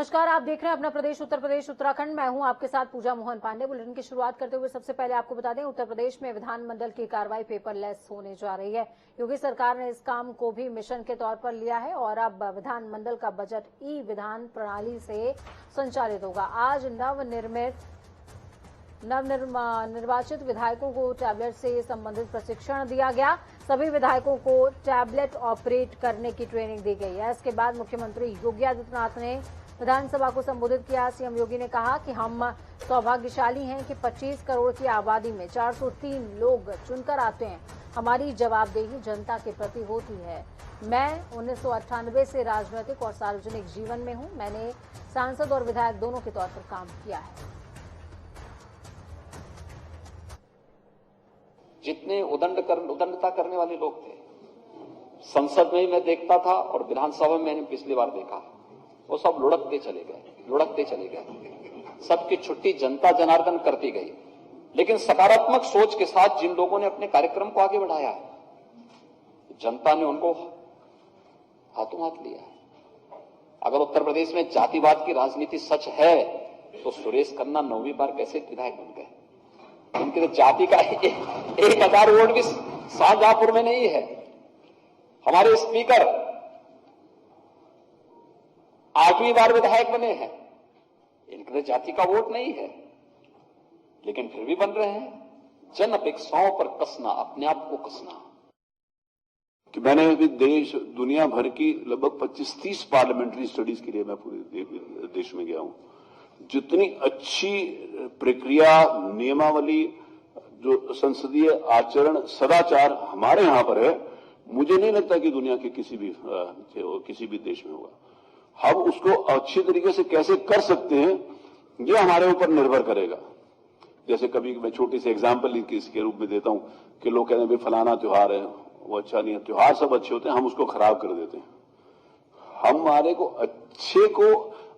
नमस्कार, आप देख रहे हैं अपना प्रदेश उत्तर प्रदेश उत्तराखंड। मैं हूं आपके साथ पूजा मोहन पांडे। बुलेटिन की शुरुआत करते हुए सबसे पहले आपको बता दें, उत्तर प्रदेश में विधानमंडल की कार्रवाई पेपरलेस होने जा रही है। योगी सरकार ने इस काम को भी मिशन के तौर पर लिया है और अब विधानमंडल का बजट ई विधान प्रणाली से संचालित होगा। आज नवनिर्वाचित विधायकों को टैबलेट से संबंधित प्रशिक्षण दिया गया। सभी विधायकों को टैबलेट ऑपरेट करने की ट्रेनिंग दी गई है। इसके बाद मुख्यमंत्री योगी आदित्यनाथ ने विधानसभा को संबोधित किया। सीएम योगी ने कहा कि हम सौभाग्यशाली हैं कि 25 करोड़ की आबादी में 403 लोग चुनकर आते हैं। हमारी जवाबदेही जनता के प्रति होती है। मैं 1998 से राजनीतिक और सार्वजनिक जीवन में हूं। मैंने सांसद और विधायक दोनों के तौर पर काम किया है। जितने उदंडता करने वाले लोग थे, संसद में मैं देखता था और विधानसभा में मैंने पिछली बार देखा, वो सब लुढ़कते चले गए। सबकी छुट्टी जनता जनार्दन करती गई। लेकिन सकारात्मक सोच के साथ जिन लोगों ने अपने कार्यक्रम को आगे बढ़ाया है, जनता ने उनको हाथों हाथ लिया है। अगर उत्तर प्रदेश में जातिवाद की राजनीति सच है तो सुरेश खन्ना 9वीं बार कैसे विधायक बन गए? उनकी तो जाति का 1000 वोट भी शाहजहांपुर में नहीं है। हमारे स्पीकर 8वीं बार विधायक बने हैं, इनकी तो जाति का वोट नहीं है, लेकिन फिर भी बन रहे हैं। जन अपेक्षाओं पर कसना, अपने आप को कसना। कि मैंने अभी दुनिया भर की लगभग 25-30 पार्लियामेंट्री स्टडीज के लिए मैं पूरे देश में गया हूं। जितनी अच्छी प्रक्रिया, नियमावली, जो संसदीय आचरण, सदाचार हमारे यहां पर है, मुझे नहीं लगता कि दुनिया के किसी भी देश में होगा। हम उसको अच्छी तरीके से कैसे कर सकते हैं, ये हमारे ऊपर निर्भर करेगा। जैसे कभी मैं छोटी सी एग्जाम्पल इसके रूप में देता हूं कि लोग कहते हैं भाई फलाना त्योहार है, वो अच्छा नहीं है। त्योहार सब अच्छे होते हैं, हम उसको खराब कर देते हैं। हमारे को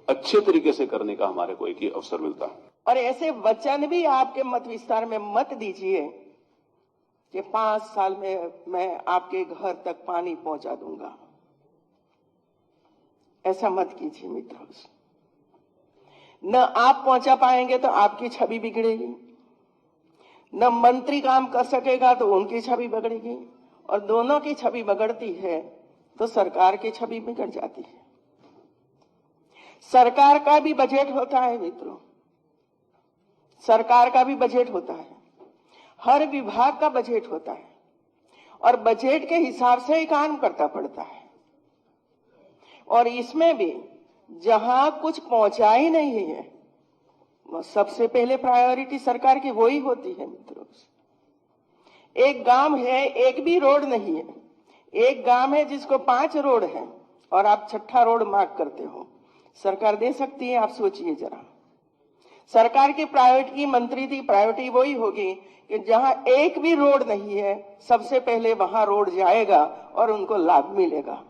अच्छे तरीके से करने का हमारे को एक ही अवसर मिलता है। और ऐसे वचन भी आपके मत विस्तार में मत दीजिए कि 5 साल में मैं आपके घर तक पानी पहुंचा दूंगा। ऐसा मत कीजिए मित्रों। न आप पहुंचा पाएंगे तो आपकी छवि बिगड़ेगी, न मंत्री काम कर सकेगा तो उनकी छवि बिगड़ेगी, और दोनों की छवि बिगड़ती है तो सरकार की छवि बिगड़ जाती है। सरकार का भी बजट होता है मित्रों, सरकार का भी बजट होता है, हर विभाग का बजट होता है, और बजट के हिसाब से ही काम करता पड़ता है। और इसमें भी जहां कुछ पहुंचा ही नहीं है, वो सबसे पहले प्रायोरिटी सरकार की वही होती है मित्रों। एक गांव है, एक भी रोड नहीं है। एक गांव है जिसको 5 रोड है और आप 6ठा रोड मांग करते हो। सरकार दे सकती है? आप सोचिए जरा। सरकार की प्रायोरिटी, मंत्री की प्रायोरिटी वही होगी कि जहां एक भी रोड नहीं है, सबसे पहले वहां रोड जाएगा और उनको लाभ मिलेगा।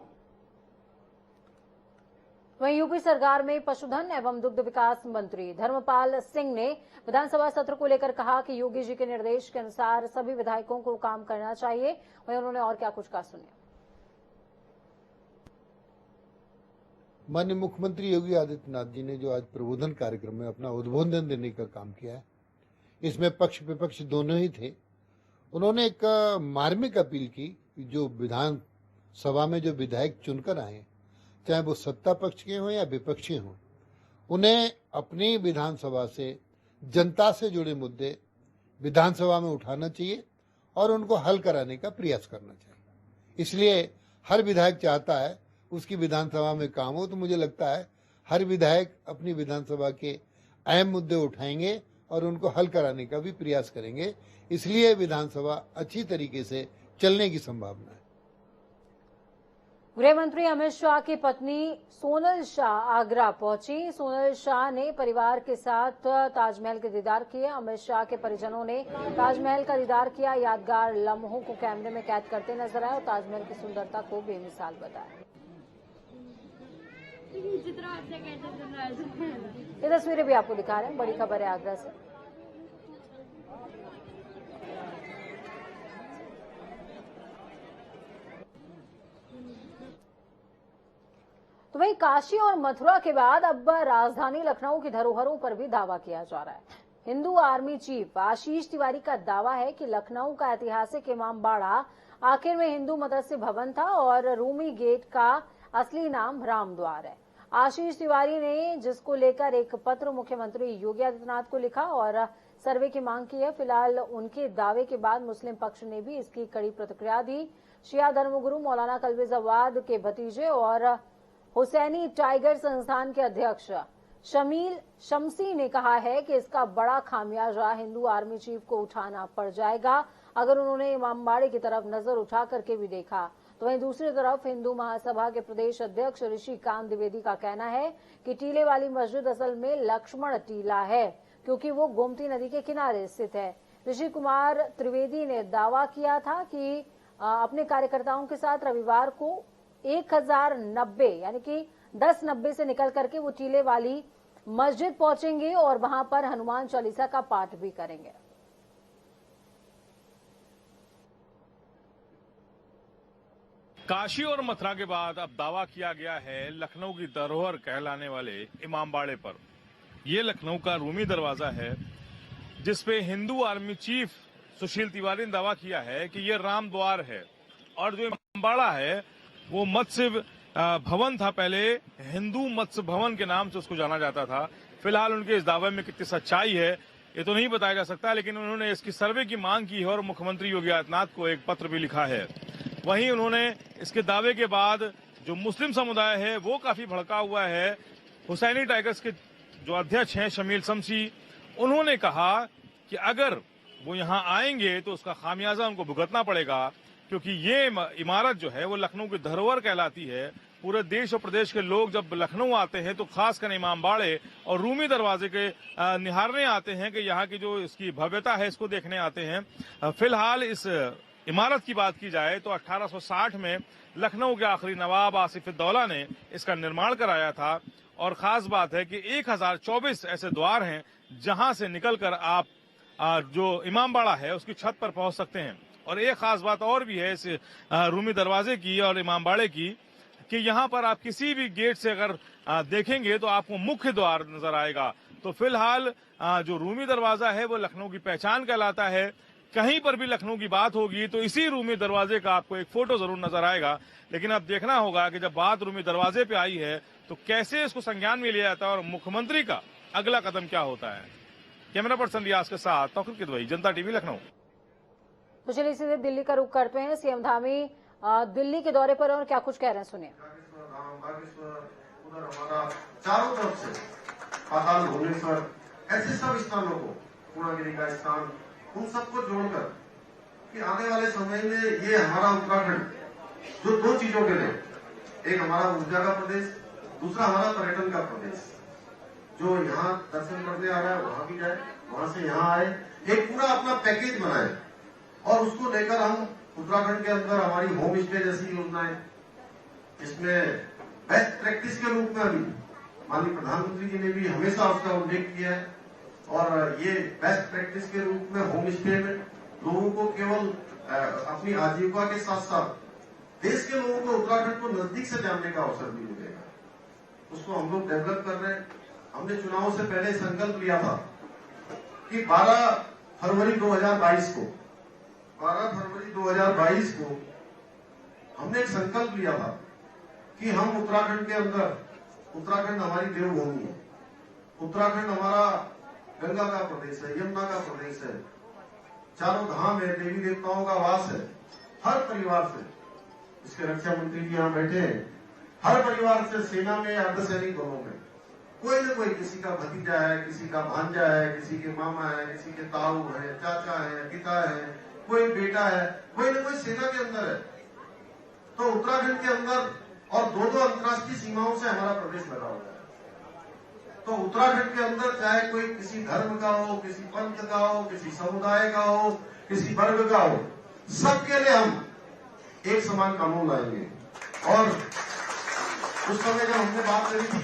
वहीं यूपी सरकार में पशुधन एवं दुग्ध विकास मंत्री धर्मपाल सिंह ने विधानसभा सत्र को लेकर कहा कि योगी जी के निर्देश के अनुसार सभी विधायकों को काम करना चाहिए। वहीं उन्होंने और क्या कुछ कहा, सुनिए। माननीय मुख्यमंत्री योगी आदित्यनाथ जी ने जो आज प्रबोधन कार्यक्रम में अपना उद्बोधन देने का काम किया है, इसमें पक्ष विपक्ष दोनों ही थे। उन्होंने एक मार्मिक अपील की कि जो विधान सभा में जो विधायक चुनकर आए, चाहे वो सत्ता पक्ष के हों या विपक्षी हों, उन्हें अपनी विधानसभा से, जनता से जुड़े मुद्दे विधानसभा में उठाना चाहिए और उनको हल कराने का प्रयास करना चाहिए। इसलिए हर विधायक चाहता है उसकी विधानसभा में काम हो। तो मुझे लगता है हर विधायक अपनी विधानसभा के अहम मुद्दे उठाएंगे और उनको हल कराने का भी प्रयास करेंगे। इसलिए विधानसभा अच्छी तरीके से चलने की संभावना है। गृह मंत्री अमित शाह की पत्नी सोनल शाह आगरा पहुंची। सोनल शाह ने परिवार के साथ ताजमहल के दीदार किए। अमित शाह के परिजनों ने ताजमहल का दीदार किया, यादगार लम्हों को कैमरे में कैद करते नजर आए और ताजमहल की सुंदरता को बेमिसाल बताया। ये तस्वीरें भी आपको दिखा रहे हैं। बड़ी खबर है आगरा से। तो वहीं काशी और मथुरा के बाद अब राजधानी लखनऊ की धरोहरों पर भी दावा किया जा रहा है। हिंदू आर्मी चीफ आशीष तिवारी का दावा है कि लखनऊ का ऐतिहासिक इमामबाड़ा आखिर में हिंदू मत्स्य भवन था और रूमी गेट का असली नाम रामद्वार है। आशीष तिवारी ने जिसको लेकर एक पत्र मुख्यमंत्री योगी आदित्यनाथ को लिखा और सर्वे की मांग की है। फिलहाल उनके दावे के बाद मुस्लिम पक्ष ने भी इसकी कड़ी प्रतिक्रिया दी। शिया धर्मगुरु मौलाना कल्बे जवाद के भतीजे और हुसैनी टाइगर संस्थान के अध्यक्ष शमील शमसी ने कहा है कि इसका बड़ा खामियाजा हिंदू आर्मी चीफ को उठाना पड़ जाएगा अगर उन्होंने इमामबाड़े की तरफ नजर उठा करके भी देखा। तो वहीं दूसरी तरफ हिंदू महासभा के प्रदेश अध्यक्ष ऋषिकांत द्विवेदी का कहना है कि टीले वाली मस्जिद असल में लक्ष्मण टीला है क्योंकि वो गोमती नदी के किनारे स्थित है। ऋषि कुमार त्रिवेदी ने दावा किया था कि अपने कार्यकर्ताओं के साथ रविवार को 1090 यानी कि 10:90 से निकल करके वो टीले वाली मस्जिद पहुंचेंगे और वहां पर हनुमान चालीसा का पाठ भी करेंगे। काशी और मथुरा के बाद अब दावा किया गया है लखनऊ की धरोहर कहलाने वाले इमामबाड़े पर। ये लखनऊ का रूमी दरवाजा है जिसपे हिंदू आर्मी चीफ सुशील तिवारी ने दावा किया है कि ये राम द्वार है और जो इमामबाड़ा है वो मत्स्य भवन था। पहले हिंदू मत्स्य भवन के नाम से उसको जाना जाता था। फिलहाल उनके इस दावे में कितनी सच्चाई है ये तो नहीं बताया जा सकता, लेकिन उन्होंने इसकी सर्वे की मांग की है और मुख्यमंत्री योगी आदित्यनाथ को एक पत्र भी लिखा है। वहीं उन्होंने इसके दावे के बाद जो मुस्लिम समुदाय है वो काफी भड़का हुआ है। हुसैनी टाइगर्स के जो अध्यक्ष हैं शमील शमसी, उन्होंने कहा कि अगर वो यहाँ आएंगे तो उसका खामियाजा उनको भुगतना पड़ेगा क्योंकि ये इमारत जो है वो लखनऊ की धरोहर कहलाती है। पूरे देश और प्रदेश के लोग जब लखनऊ आते हैं तो खासकर इमामबाड़े और रूमी दरवाजे के निहारने आते हैं कि यहाँ की जो इसकी भव्यता है इसको देखने आते हैं। फिलहाल इस इमारत की बात की जाए तो 1860 में लखनऊ के आखिरी नवाब आसिफ-उद-दौला ने इसका निर्माण कराया था और खास बात है कि 1024 ऐसे द्वार हैं जहां से निकलकर आप जो इमामबाड़ा है उसकी छत पर पहुंच सकते हैं। और एक खास बात और भी है इस रूमी दरवाजे की और इमामबाड़े की कि यहाँ पर आप किसी भी गेट से अगर देखेंगे तो आपको मुख्य द्वार नजर आएगा। तो फिलहाल जो रूमी दरवाजा है वो लखनऊ की पहचान कहलाता है। कहीं पर भी लखनऊ की बात होगी तो इसी रूमी दरवाजे का आपको एक फोटो जरूर नजर आएगा। लेकिन अब देखना होगा कि जब बात रूमी दरवाजे पे आई है तो कैसे इसको संज्ञान में लिया जाता है और मुख्यमंत्री का अगला कदम क्या होता है। कैमरा पर्सन रियाज के साथ तौकीर किदवई, जनता टीवी, लखनऊ। तो चलिए सीधे दिल्ली का रुख करते हैं। सीएम धामी दिल्ली के दौरे पर और क्या कुछ कह रहे हैं, सुनिए। उधर हमारा चारों तरफ से पाताल भुवनेश्वर ऐसे सब स्थानों को, पूर्णागिरी का स्थान, उन सबको जोड़कर कि आने वाले समय में ये हमारा उत्तराखंड जो दो चीजों के लिए, एक हमारा ऊर्जा का प्रदेश, दूसरा हमारा पर्यटन का प्रदेश, जो यहाँ दर्शन करने आ रहा है वहां भी जाए, वहां से यहाँ आए, एक पूरा अपना पैकेज बनाए और उसको लेकर हम उत्तराखंड के अंदर हमारी होम स्टे जैसी योजनाएं, इसमें बेस्ट प्रैक्टिस के रूप में अभी माननीय प्रधानमंत्री जी ने भी हमेशा उसका उल्लेख किया है और ये बेस्ट प्रैक्टिस के रूप में होम स्टे में लोगों को केवल अपनी आजीविका के साथ साथ देश के लोगों को उत्तराखंड को नजदीक से जानने का अवसर भी मिलेगा। उसको हम लोग डेवलप कर रहे हैं। हमने चुनाव से पहले संकल्प लिया था कि 12 फरवरी 2022 को हमने एक संकल्प लिया था कि हम उत्तराखंड के अंदर, उत्तराखंड हमारी देवभूमि है, उत्तराखंड हमारा गंगा का प्रदेश है, यमुना का प्रदेश है, चारों धाम है, देवी देवताओं का वास है। हर परिवार से, इसके रक्षा मंत्री जी यहाँ बैठे हैं, हर परिवार से सेना में, अर्धसैनिक बलों में कोई न कोई, किसी का भतीजा है, किसी का भांजा है, किसी के मामा है, किसी के ताऊ है, चाचा है, पिता है, कोई बेटा है, कोई न कोई सेना के अंदर है। तो उत्तराखंड के अंदर और दो अंतर्राष्ट्रीय सीमाओं से हमारा प्रदेश लगा हुआ है। तो उत्तराखंड के अंदर चाहे कोई किसी धर्म का हो, किसी पंथ का हो, किसी समुदाय का हो, किसी वर्ग का हो, सबके लिए हम एक समान कानून लाएंगे। और उस समय जब हमने बात करी थी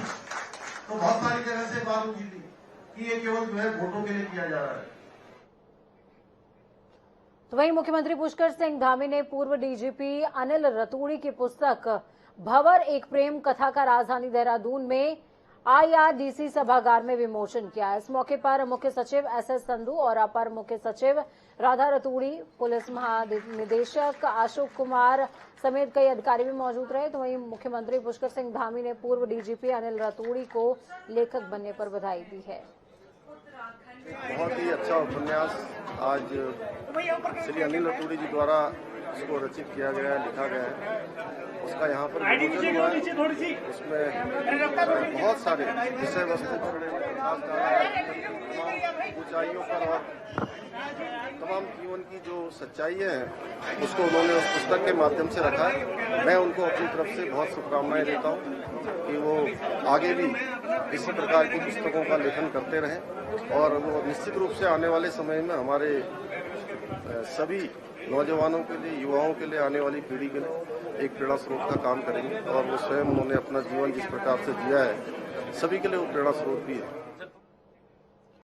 तो बहुत सारी जगह से बात उठी थी कि ये केवल जो है वोटों के लिए किया जा रहा है। तो वहीं मुख्यमंत्री पुष्कर सिंह धामी ने पूर्व डीजीपी अनिल रतूड़ी की पुस्तक भंवर एक प्रेम कथा का राजधानी देहरादून में IRDC सभागार में विमोचन किया। इस मौके पर मुख्य सचिव SS संधू और अपर मुख्य सचिव राधा रतूड़ी, पुलिस महानिदेशक अशोक कुमार समेत कई अधिकारी भी मौजूद रहे। तो वहीं मुख्यमंत्री पुष्कर सिंह धामी ने पूर्व DGP अनिल रतूड़ी को लेखक बनने पर बधाई दी है। बहुत ही अच्छा उपन्यास आज श्री अनिल रतूड़ी जी द्वारा इसको रचित किया गया है, लिखा गया है। उसका यहाँ पर विमोचन हुआ है। उसमें बहुत सारे विषय वस्तु पर ऊंचाइयों पर और तमाम जीवन की जो सच्चाइयाँ हैं उसको उन्होंने उस पुस्तक के माध्यम से रखा है। मैं उनको अपनी तरफ से बहुत शुभकामनाएं देता हूँ कि वो आगे भी इसी प्रकार की पुस्तकों का लेखन करते रहें और वो निश्चित रूप से आने वाले समय में हमारे सभी नौजवानों के लिए, युवाओं के लिए, आने वाली पीढ़ी के लिए एक प्रेरणा स्रोत का काम करेंगे और वो स्वयं उन्होंने अपना जीवन जिस प्रकार से जिया है सभी के लिए वो प्रेरणा स्रोत भी है।